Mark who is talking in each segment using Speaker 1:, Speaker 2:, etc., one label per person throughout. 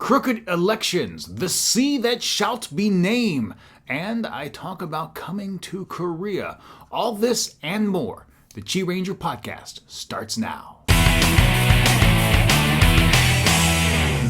Speaker 1: crooked elections, the sea that shalt be named, and I talk about coming to Korea. All this and more. The Chi Ranger Podcast starts now.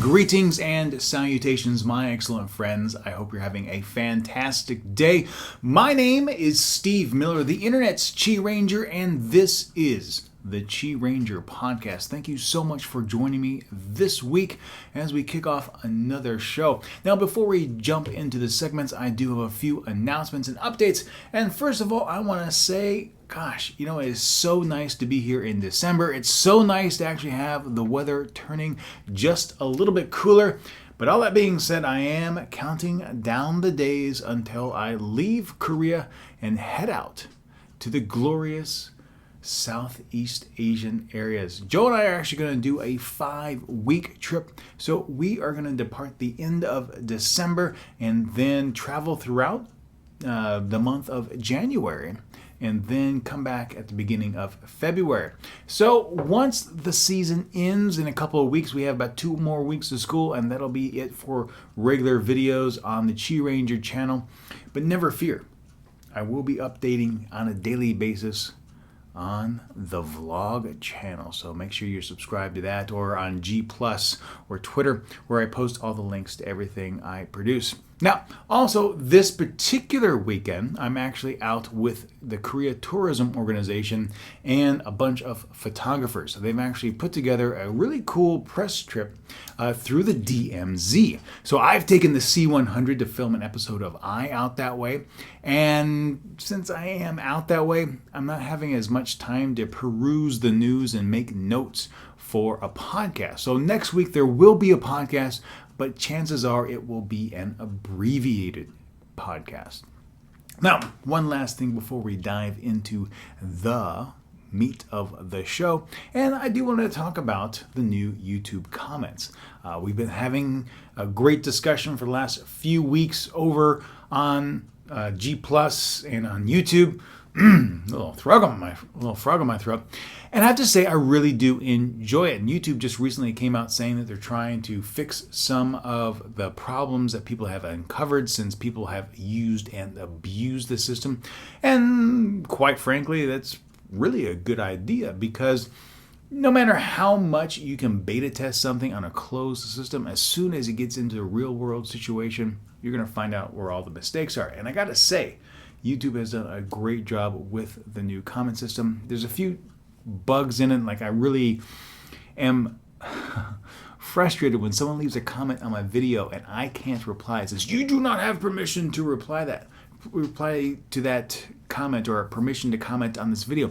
Speaker 1: Greetings and salutations, my excellent friends. I hope you're having a fantastic day. My name is Steve Miller, the Internet's Chi Ranger, and this is the Chi Ranger Podcast. Thank you so much for joining me this week as we kick off another show. Now, before we jump into the segments, I do have a few announcements and updates. And first of all, I want to say, gosh, it is so nice to be here in December. It's so nice to actually have the weather turning just a little bit cooler. But all that being said, I am counting down the days until I leave Korea and head out to the glorious Southeast Asian areas. Joe and I are actually going to do a 5-week trip. So we are going to depart the end of December and then travel throughout the month of January, and then come back at the beginning of February. So once the season ends in a couple of weeks, we have about 2 more weeks of school, and that'll be it for regular videos on the Chi Ranger channel. But never fear, I will be updating on a daily basis on the vlog channel. So make sure you're subscribed to that, or on G+ or Twitter, where I post all the links to everything I produce. Now, also this particular weekend, I'm actually out with the Korea Tourism Organization and a bunch of photographers. So they've actually put together a really cool press trip through the DMZ. So I've taken the C100 to film an episode of Eye Out That Way. And since I am out that way, I'm not having as much time to peruse the news and make notes for a podcast. So next week there will be a podcast, but chances are it will be an abbreviated podcast. Now, one last thing before we dive into the meat of the show, and I do want to talk about the new YouTube comments. We've been having a great discussion for the last few weeks over on G+ and on YouTube. little frog on my throat. And I have to say, I really do enjoy it. And YouTube just recently came out saying that they're trying to fix some of the problems that people have uncovered since people have used and abused the system. And quite frankly, that's really a good idea, because no matter how much you can beta test something on a closed system, as soon as it gets into a real world situation, you're going to find out where all the mistakes are. And I got to say, YouTube has done a great job with the new comment system. There's a few bugs in it, like I really am frustrated when someone leaves a comment on my video and I can't reply. It says, you do not have permission to reply to that comment, or permission to comment on this video.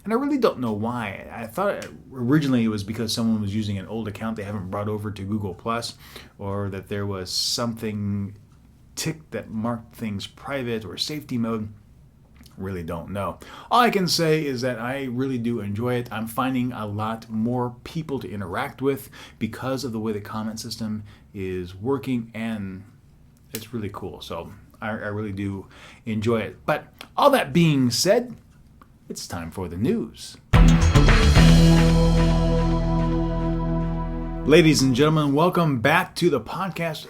Speaker 1: And I really don't know why. I thought originally it was because someone was using an old account they haven't brought over to Google+, or that there was something tick that marked things private or safety mode. Really don't know. All I can say is that I really do enjoy it. I'm finding a lot more people to interact with because of the way the comment system is working, and it's really cool. So I really do enjoy it. But all that being said, it's time for the news. Ladies and gentlemen, welcome back to the podcast.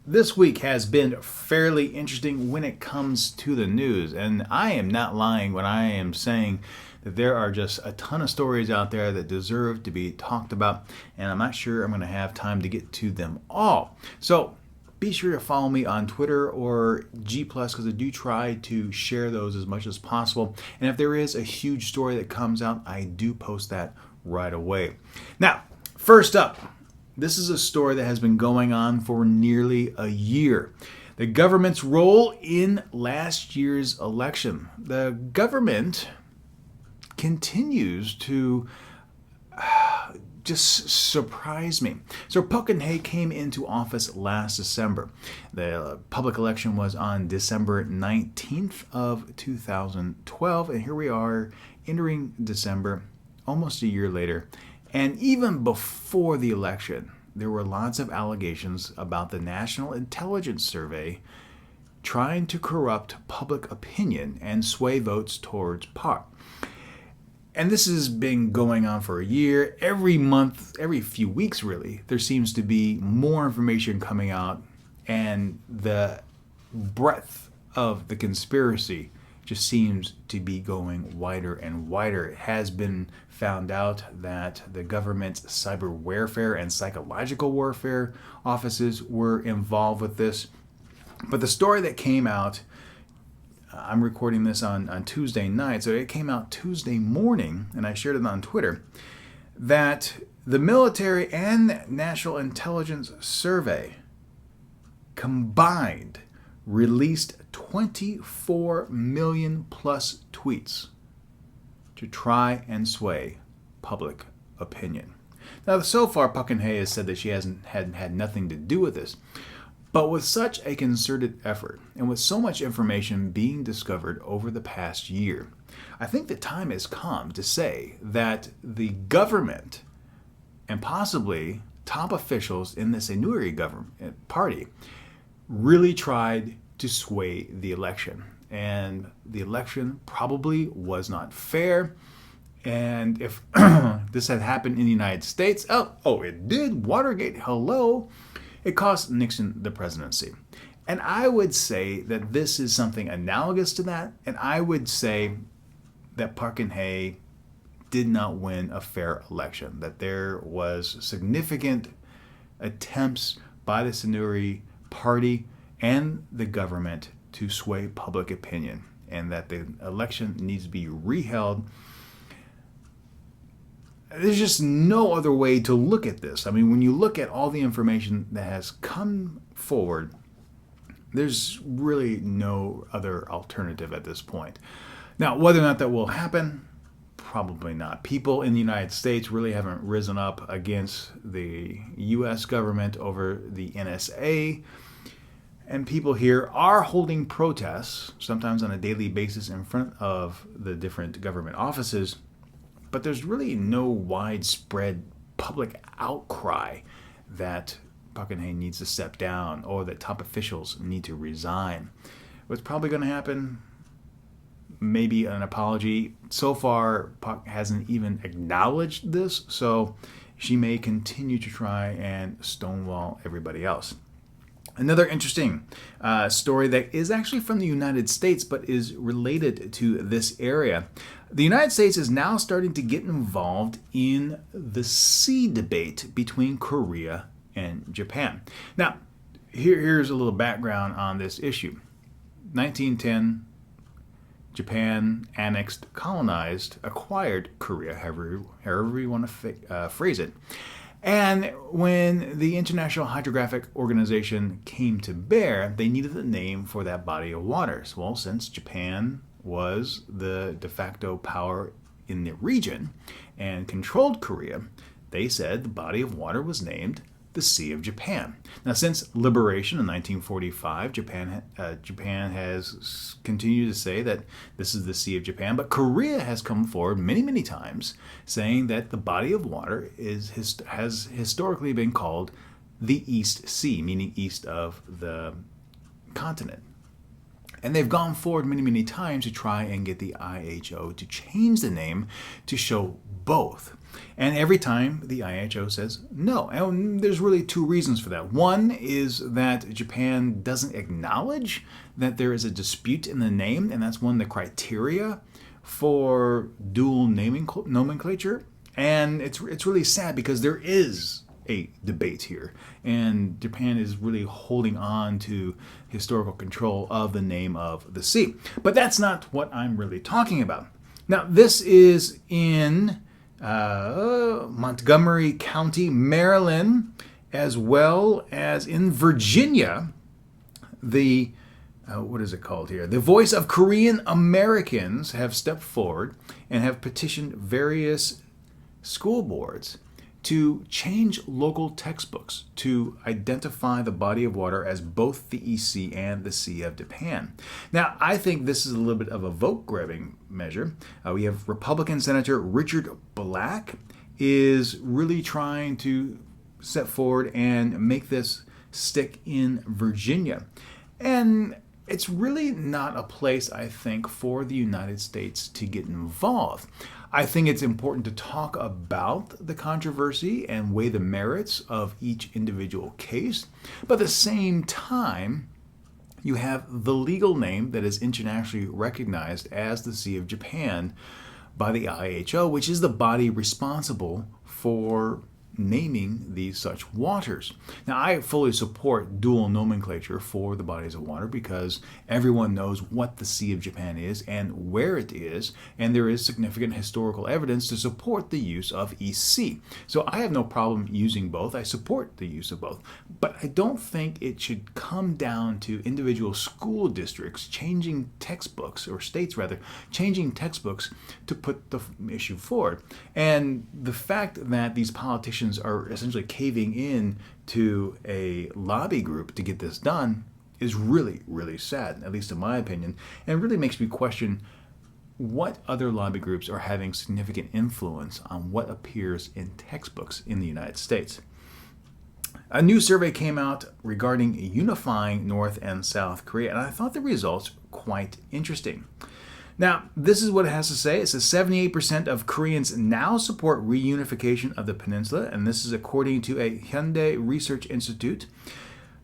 Speaker 1: This week has been fairly interesting when it comes to the news, and I am not lying when I am saying that there are just a ton of stories out there that deserve to be talked about, and I'm not sure I'm going to have time to get to them all. So be sure to follow me on Twitter or G+, because I do try to share those as much as possible. And if there is a huge story that comes out, I do post that right away. Now, first up, this is a story that has been going on for nearly a year. The government's role in last year's election. The government continues to just surprise me. So Park Geun-hye came into office last December. The public election was on December 19th of 2012, and here we are entering December, almost a year later. And even before the election, there were lots of allegations about the National Intelligence Survey trying to corrupt public opinion and sway votes towards Park. And this has been going on for a year. Every month, every few weeks really, there seems to be more information coming out, and the breadth of the conspiracy just seems to be going wider and wider. It has been found out that the government's cyber warfare and psychological warfare offices were involved with this. But the story that came out, I'm recording this on Tuesday night, so it came out Tuesday morning, and I shared it on Twitter, that the military and National Intelligence Survey combined released 24 million plus tweets to try and sway public opinion. Now, so far, Park Geun-hye has said that she hasn't had nothing to do with this. But with such a concerted effort, and with so much information being discovered over the past year, I think the time has come to say that the government, and possibly top officials in this Inuri government party, really tried to sway the election. And the election probably was not fair. And if this had happened in the United States, it did, Watergate, hello, it cost Nixon the presidency. And I would say that this is something analogous to that, and I would say that Park Geun-hye did not win a fair election, that there was significant attempts by the Inuri party and the government to sway public opinion, and that the election needs to be reheld. There's just no other way to look at this. I mean, when you look at all the information that has come forward, there's really no other alternative at this point. Now, whether or not that will happen, probably not. People in the United States really haven't risen up against the U.S. government over the NSA. And people here are holding protests, sometimes on a daily basis, in front of the different government offices. But there's really no widespread public outcry that Park Geun-hye needs to step down or that top officials need to resign. What's probably going to happen? Maybe an apology. So far, Park hasn't even acknowledged this, so she may continue to try and stonewall everybody else. Another interesting story that is actually from the United States but is related to this area. The United States is now starting to get involved in the sea debate between Korea and Japan. Now, here's a little background on this issue. 1910, Japan annexed, colonized, acquired Korea, however you want to phrase it. And when the International Hydrographic Organization came to bear, they needed a name for that body of waters. Well, since Japan was the de facto power in the region and controlled Korea, they said the body of water was named the Sea of Japan. Now, since liberation in 1945, Japan has continued to say that this is the Sea of Japan, but Korea has come forward many, many times saying that the body of water has historically been called the East Sea, meaning east of the continent. And they've gone forward many, many times to try and get the IHO to change the name to show both. And every time the IHO says no. And there's really two reasons for that. One is that Japan doesn't acknowledge that there is a dispute in the name, and that's one of the criteria for dual naming nomenclature. And it's really sad because there is a debate here, and Japan is really holding on to historical control of the name of the sea. But that's not what I'm really talking about. Now, this is in Montgomery County, Maryland, as well as in Virginia. The what is it called here? The Voice of Korean Americans have stepped forward and have petitioned various school boards to change local textbooks to identify the body of water as both the East Sea and the Sea of Japan. Now, I think this is a little bit of a vote-grabbing measure. We have Republican Senator Richard Black is really trying to step forward and make this stick in Virginia. And it's really not a place, I think, for the United States to get involved. I think it's important to talk about the controversy and weigh the merits of each individual case, but at the same time, you have the legal name that is internationally recognized as the Sea of Japan by the IHO, which is the body responsible for naming these such waters. Now, I fully support dual nomenclature for the bodies of water because everyone knows what the Sea of Japan is and where it is, and there is significant historical evidence to support the use of EC. So I have no problem using both. I support the use of both. But I don't think it should come down to individual school districts changing textbooks, or states rather, changing textbooks to put the issue forward. And the fact that these politicians are essentially caving in to a lobby group to get this done is really, really sad, at least in my opinion, and really makes me question what other lobby groups are having significant influence on what appears in textbooks in the United States. A new survey came out regarding unifying North and South Korea, and I thought the results quite interesting. Now, this is what it has to say. It says 78% of Koreans now support reunification of the peninsula, and this is according to a Hyundai Research Institute.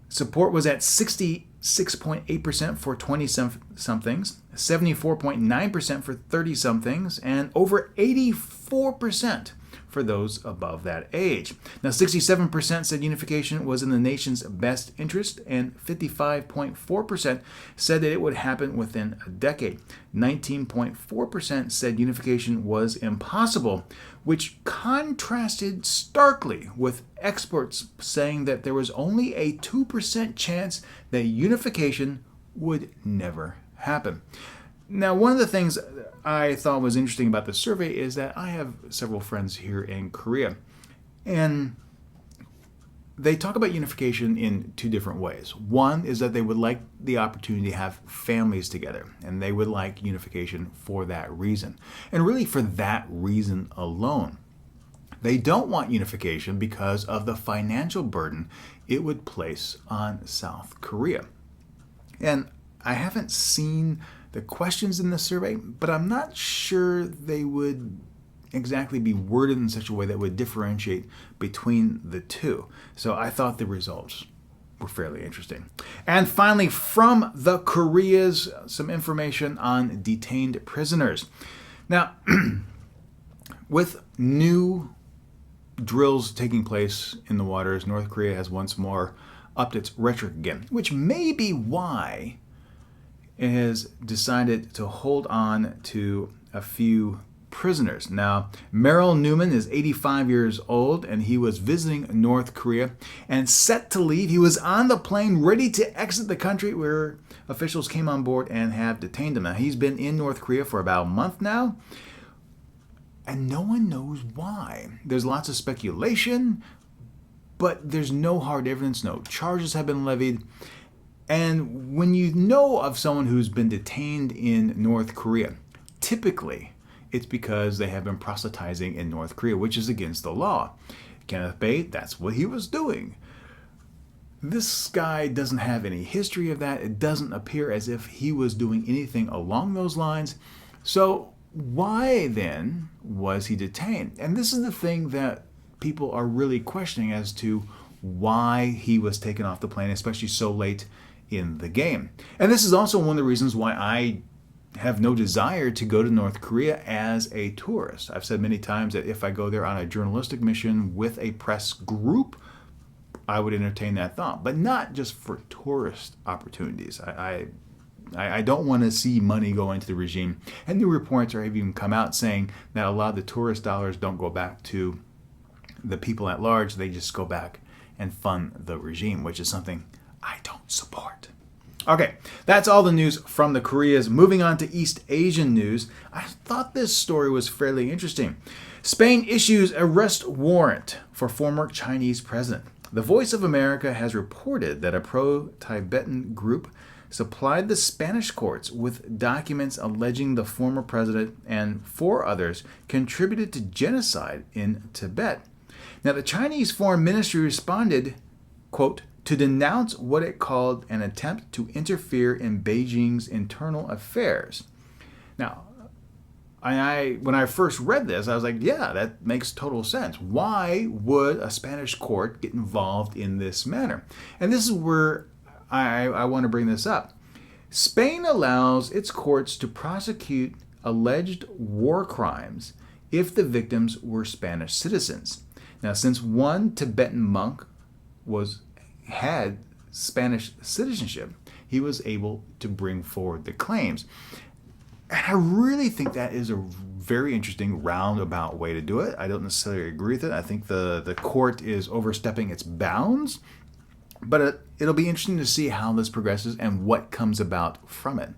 Speaker 1: Support was at 66.8% for 20-somethings, 74.9% for 30-somethings, and over 84% for those above that age. Now, 67% said unification was in the nation's best interest, and 55.4% said that it would happen within a decade. 19.4% said unification was impossible, which contrasted starkly with experts saying that there was only a 2% chance that unification would never happen. Now, one of the things I thought was interesting about the survey is that I have several friends here in Korea, and they talk about unification in two different ways. One is that they would like the opportunity to have families together, and they would like unification for that reason, and really for that reason alone. They don't want unification because of the financial burden it would place on South Korea. And I haven't seen the questions in the survey, but I'm not sure they would exactly be worded in such a way that would differentiate between the two. So I thought the results were fairly interesting. And finally, from the Koreas, some information on detained prisoners. Now, with new drills taking place in the waters, North Korea has once more upped its rhetoric again, which may be why it has decided to hold on to a few prisoners. Now, Merrill Newman is 85 years old, and he was visiting North Korea and set to leave. He was on the plane ready to exit the country where officials came on board and have detained him. Now, he's been in North Korea for about a month now, and no one knows why. There's lots of speculation, but there's no hard evidence, no charges have been levied. And when you know of someone who's been detained in North Korea, typically it's because they have been proselytizing in North Korea, which is against the law. Kenneth Bae, that's what he was doing. This guy doesn't have any history of that. It doesn't appear as if he was doing anything along those lines. So why then was he detained? And this is the thing that people are really questioning as to why he was taken off the plane, especially so late in the game. And this is also one of the reasons why I have no desire to go to North Korea as a tourist. I've said many times that if I go there on a journalistic mission with a press group, I would entertain that thought, but not just for tourist opportunities. I don't want to see money go into the regime. And new reports have even come out saying that a lot of the tourist dollars don't go back to the people at large. They just go back and fund the regime, which is something I don't support. Okay, that's all the news from the Koreas. Moving on to East Asian news, I thought this story was fairly interesting. Spain issues arrest warrant for former Chinese president. The Voice of America has reported that a pro-Tibetan group supplied the Spanish courts with documents alleging the former president and 4 others contributed to genocide in Tibet. Now, the Chinese Foreign Ministry responded, quote, to denounce what it called an attempt to interfere in Beijing's internal affairs. Now, when I first read this, I was like, yeah, that makes total sense. Why would a Spanish court get involved in this manner? And this is where I want to bring this up. Spain allows its courts to prosecute alleged war crimes if the victims were Spanish citizens. Now, since one Tibetan monk had Spanish citizenship, he was able to bring forward the claims. And I really think that is a very interesting roundabout way to do it. I don't necessarily agree with it. I think the court is overstepping its bounds, but it'll be interesting to see how this progresses and what comes about from it.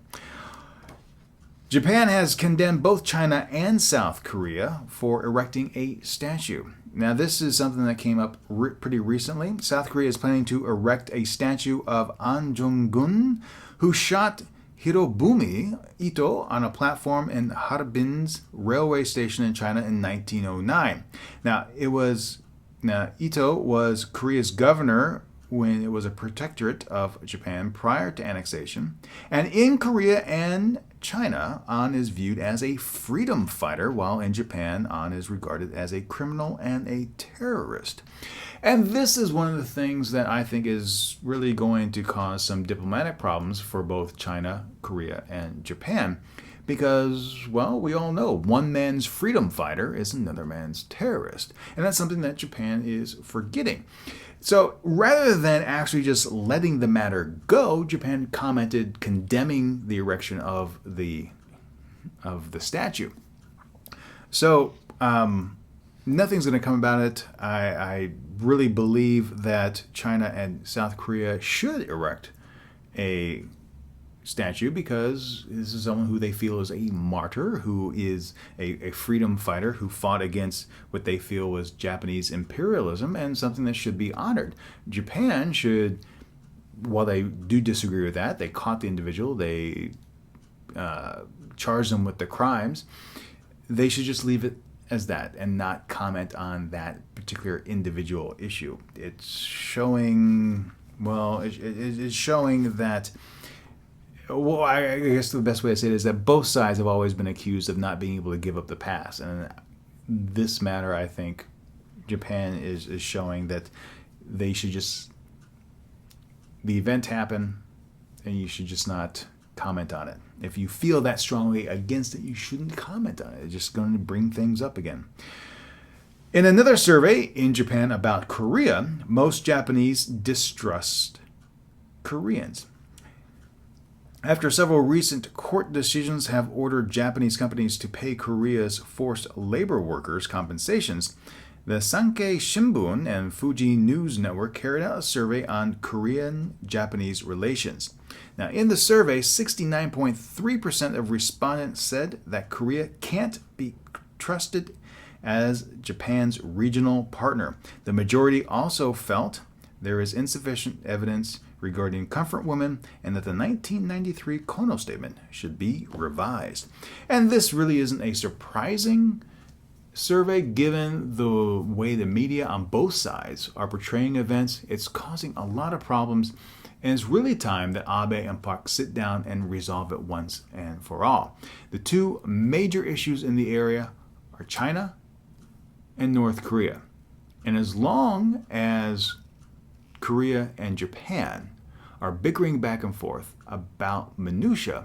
Speaker 1: Japan has condemned both China and South Korea for erecting a statue. Now, this is something that came up pretty recently. South Korea is planning to erect a statue of An Jong-gun, who shot Hirobumi Ito on a platform in Harbin's railway station in China in 1909. Now, Ito was Korea's governor when it was a protectorate of Japan prior to annexation. And in Korea and China, An is viewed as a freedom fighter, while in Japan, An is regarded as a criminal and a terrorist. And this is one of the things that I think is really going to cause some diplomatic problems for both China, Korea, and Japan. Because, well, we all know one man's freedom fighter is another man's terrorist. And that's something that Japan is forgetting. So rather than actually just letting the matter go, Japan commented condemning the erection of the statue. So nothing's going to come about it. I really believe that China and South Korea should erect a statue because this is someone who they feel is a martyr, who is a freedom fighter, who fought against what they feel was Japanese imperialism, and something that should be honored. Japan should, while they do disagree with that, they caught the individual, they charged them with the crimes, they should just leave it as that and not comment on that particular individual issue. It's showing, it's showing that, well, I guess the best way to say it is that both sides have always been accused of not being able to give up the past. And this matter, I think, Japan is showing that they should just, the event happened, and you should just not comment on it. If you feel that strongly against it, you shouldn't comment on it. It's just going to bring things up again. In another survey in Japan about Korea, most Japanese distrust Koreans. After several recent court decisions have ordered Japanese companies to pay Korea's forced labor workers compensations, the Sankei Shimbun and Fuji News Network carried out a survey on Korean-Japanese relations. Now, in the survey, 69.3% of respondents said that Korea can't be trusted as Japan's regional partner. The majority also felt there is insufficient evidence regarding comfort women and that the 1993 Kono Statement should be revised. And this really isn't a surprising survey given the way the media on both sides are portraying events. It's causing a lot of problems, and it's really time that Abe and Park sit down and resolve it once and for all. The two major issues in the area are China and North Korea. And as long as Korea and Japan are bickering back and forth about minutia,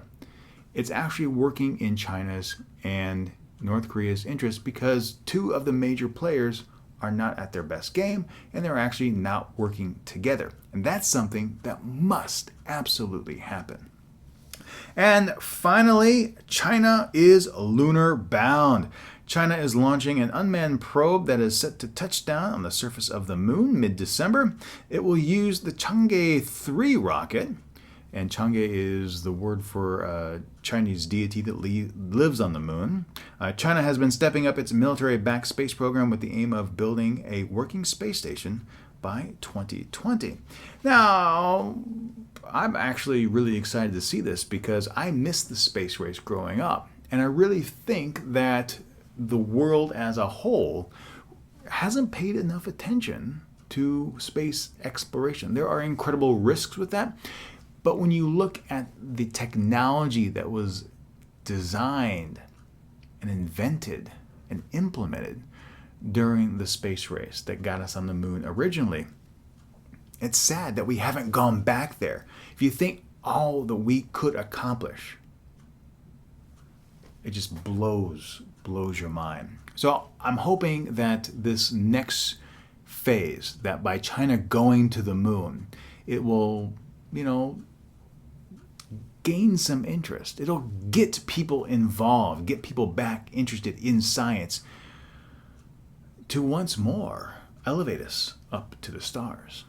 Speaker 1: it's actually working in China's and North Korea's interest because two of the major players are not at their best game and they're actually not working together. And that's something that must absolutely happen. And finally, China is lunar bound. China is launching an unmanned probe that is set to touch down on the surface of the moon mid-December. It will use the Chang'e 3 rocket, and Chang'e is the word for a Chinese deity that lives on the moon. China has been stepping up its military-backed space program with the aim of building a working space station by 2020. Now, I'm actually really excited to see this because I missed the space race growing up, and I really think that the world as a whole hasn't paid enough attention to space exploration. There are incredible risks with that, but when you look at the technology that was designed and invented and implemented during the space race that got us on the moon originally. It's sad that we haven't gone back there. If you think all that we could accomplish, it just blows your mind. So I'm hoping that this next phase, that by China going to the moon, it will, gain some interest. It'll get people involved, get people back interested in science to once more elevate us up to the stars.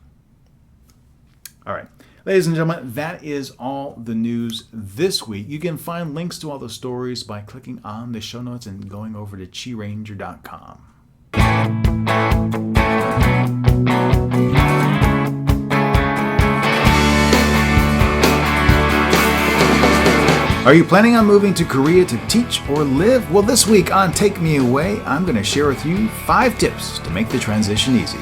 Speaker 1: All right. Ladies and gentlemen, that is all the news this week. You can find links to all the stories by clicking on the show notes and going over to chiranger.com. Are you planning on moving to Korea to teach or live? Well, this week on Take Me Away, I'm going to share with you 5 tips to make the transition easy.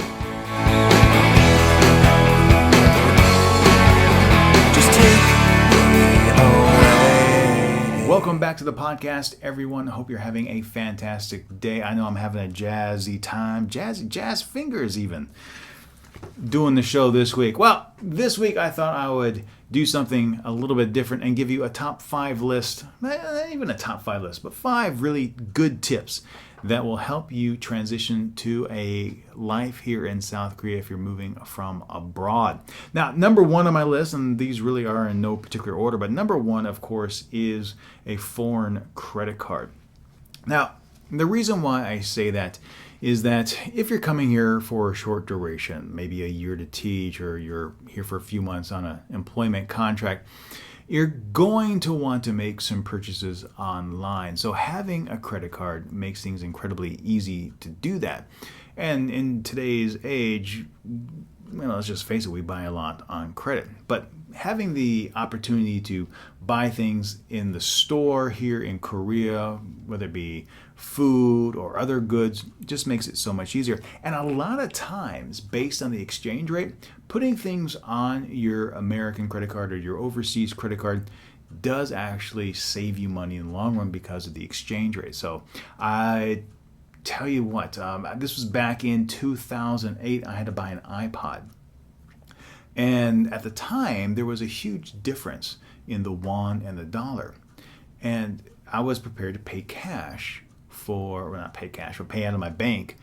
Speaker 1: Welcome back to the podcast, everyone. I hope you're having a fantastic day. I know I'm having a jazzy time, jazz fingers even, doing the show this week. Well, this week I thought I would do something a little bit different and give you a top 5 list, not even a top 5 list, but 5 really good tips that will help you transition to a life here in South Korea if you're moving from abroad. Now, number 1 on my list, and these really are in no particular order, but number 1, of course, is a foreign credit card. Now, the reason why I say that is that if you're coming here for a short duration, maybe a year to teach, or you're here for a few months on an employment contract, you're going to want to make some purchases online. So having a credit card makes things incredibly easy to do that. And in today's age, let's just face it, we buy a lot on credit. But having the opportunity to buy things in the store here in Korea, whether it be food or other goods, just makes it so much easier. And a lot of times, based on the exchange rate, putting things on your American credit card or your overseas credit card does actually save you money in the long run because of the exchange rate. So I tell you what, this was back in 2008. I had to buy an iPod. And at the time, there was a huge difference in the won and the dollar. And I was prepared to pay cash pay out of my bank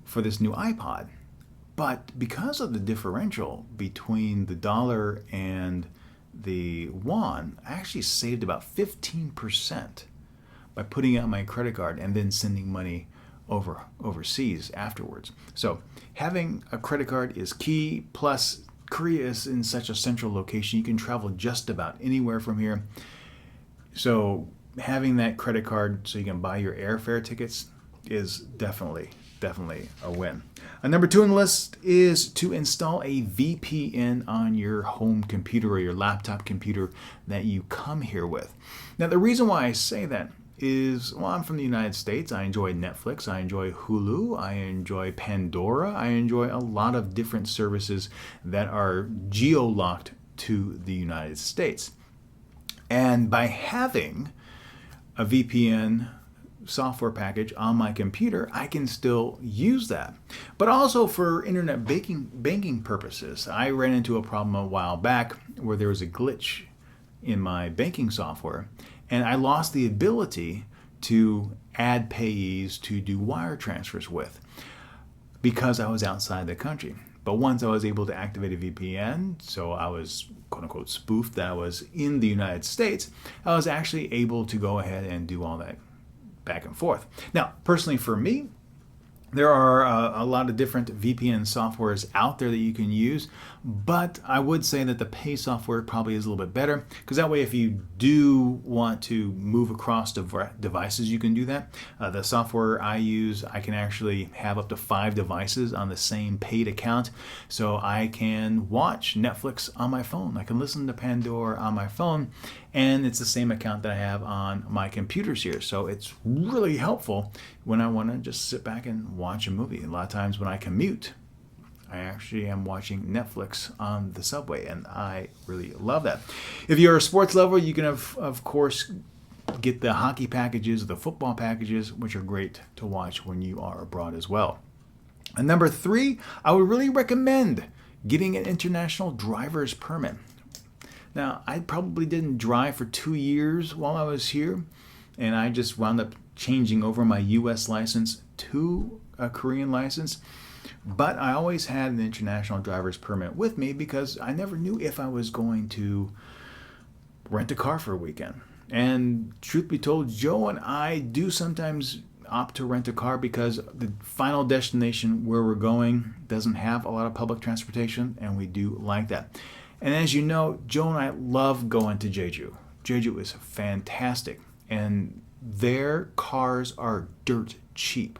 Speaker 1: for this new iPod. But because of the differential between the dollar and the won, I actually saved about 15% by putting out my credit card and then sending money overseas afterwards. So having a credit card is key. Plus, Korea is in such a central location. You can travel just about anywhere from here. So having that credit card so you can buy your airfare tickets is definitely a win. Number 2 on the list is to install a VPN on your home computer or your laptop computer that you come here with. Now, the reason why I say that is, well, I'm from the United States. I enjoy Netflix. I enjoy Hulu. I enjoy Pandora. I enjoy a lot of different services that are geo-locked to the United States. And by having a VPN software package on my computer, I can still use that. But also for internet banking purposes, I ran into a problem a while back where there was a glitch in my banking software, and I lost the ability to add payees to do wire transfers with because I was outside the country. But once I was able to activate a VPN, so I was quote unquote spoofed that I was in the United States, I was actually able to go ahead and do all that back and forth. Now, personally for me, there are a lot of different VPN softwares out there that you can use, but I would say that the pay software probably is a little bit better, because that way if you do want to move across devices, you can do that. The software I use, I can actually have up to 5 devices on the same paid account, so I can watch Netflix on my phone. I can listen to Pandora on my phone, and it's the same account that I have on my computers here. So it's really helpful when I want to just sit back and watch a movie. A lot of times when I commute, I actually am watching Netflix on the subway, and I really love that. If you're a sports lover, you can of course get the hockey packages, the football packages, which are great to watch when you are abroad as well. And number 3, I would really recommend getting an international driver's permit. Now, I probably didn't drive for 2 years while I was here, and I just wound up changing over my U.S. license to a Korean license. But I always had an international driver's permit with me because I never knew if I was going to rent a car for a weekend. And truth be told, Joe and I do sometimes opt to rent a car because the final destination where we're going doesn't have a lot of public transportation, and we do like that. And as you know, Joe and I love going to Jeju. Jeju is fantastic, and their cars are dirt cheap.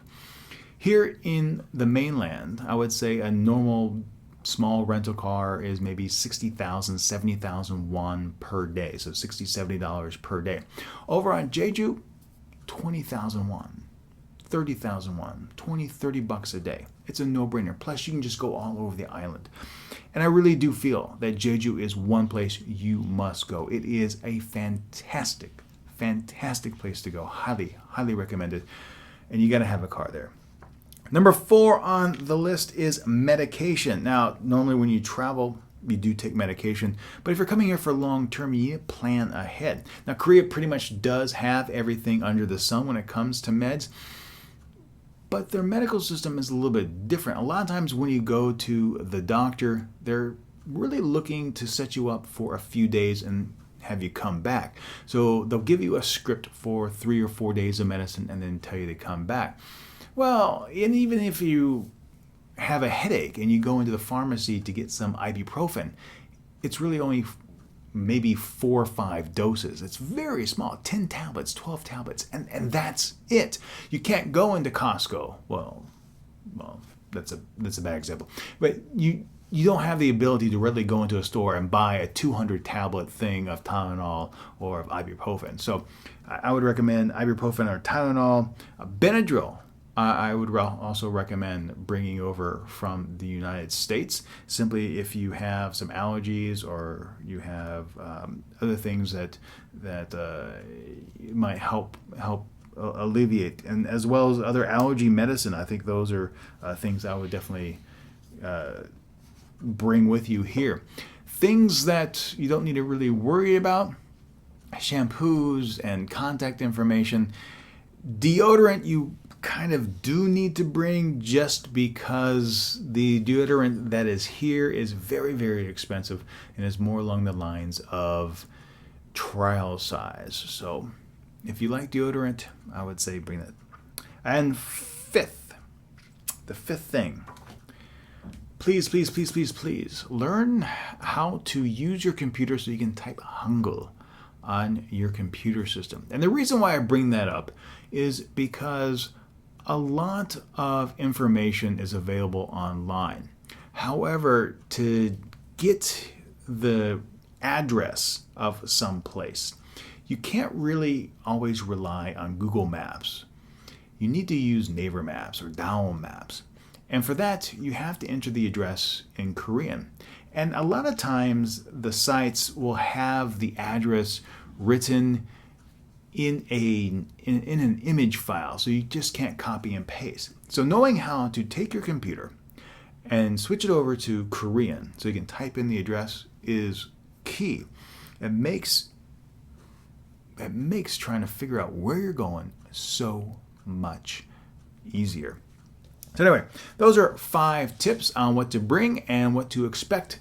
Speaker 1: Here in the mainland, I would say a normal small rental car is maybe 60,000, 70,000 won per day, so $60, $70 per day. Over on Jeju, 20,000 won, 30,000 won, 20, 30 bucks a day. It's a no-brainer. Plus, you can just go all over the island. And I really do feel that Jeju is one place you must go. It is a fantastic, fantastic place to go. Highly, highly recommended. And you got to have a car there. Number 4 on the list is medication. Now, normally when you travel, you do take medication, but if you're coming here for long term, you need to plan ahead. Now, Korea pretty much does have everything under the sun when it comes to meds, but their medical system is a little bit different. A lot of times when you go to the doctor, they're really looking to set you up for a few days and have you come back. So they'll give you a script for 3 or 4 days of medicine and then tell you to come back. Well, and even if you have a headache and you go into the pharmacy to get some ibuprofen, it's really only maybe 4 or 5 doses. It's very small, 10 tablets, 12 tablets, and that's it. You can't go into Costco. Well, that's a bad example. But you don't have the ability to readily go into a store and buy a 200 tablet thing of Tylenol or of ibuprofen. So I would recommend ibuprofen or Tylenol, Benadryl. I would also recommend bringing over from the United States, simply if you have some allergies or you have other things that might help alleviate, and as well as other allergy medicine. I think those are things I would definitely bring with you here. Things that you don't need to really worry about: shampoos and contact information. Deodorant you kind of do need to bring, just because the deodorant that is here is very, very expensive and is more along the lines of trial size. So if you like deodorant, I would say bring that. And the fifth thing, please learn how to use your computer so you can type Hangul on your computer system. And the reason why I bring that up is because a lot of information is available online. However, to get the address of some place, you can't really always rely on Google Maps. You need to use Naver Maps or Daum Maps. And for that, you have to enter the address in Korean. And a lot of times, the sites will have the address written in an image file, so you just can't copy and paste. So knowing how to take your computer and switch it over to Korean so you can type in the address is key. It makes trying to figure out where you're going so much easier. So anyway, those are 5 tips on what to bring and what to expect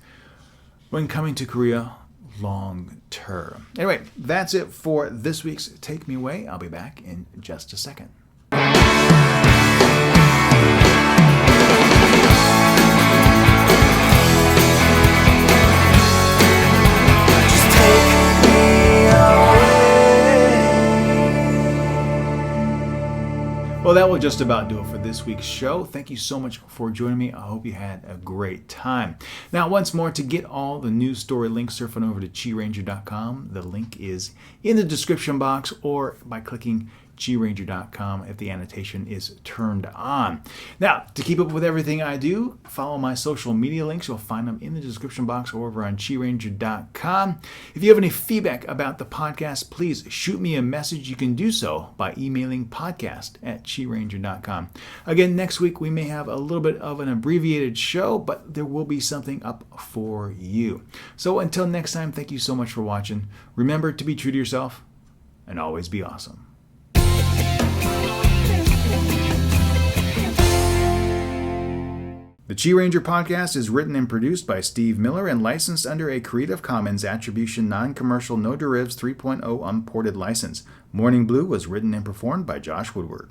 Speaker 1: when coming to Korea long term. Anyway, that's it for this week's Take Me Away. I'll be back in just a second. Well, that will just about do it for this week's show. Thank you so much for joining me. I hope you had a great time. Now, once more, to get all the news story links, surf on over to ChiRanger.com. The link is in the description box or by clicking chiranger.com if the annotation is turned on. Now, to keep up with everything I do, follow my social media links. You'll find them in the description box or over on chiranger.com. If you have any feedback about the podcast, please shoot me a message. You can do so by emailing podcast@chiranger.com. Again, next week we may have a little bit of an abbreviated show, but there will be something up for you. So until next time, thank you so much for watching. Remember to be true to yourself and always be awesome. The Chi Ranger podcast is written and produced by Steve Miller and licensed under a Creative Commons Attribution Non-Commercial No Derivatives 3.0 Unported license. Morning Blue was written and performed by Josh Woodward.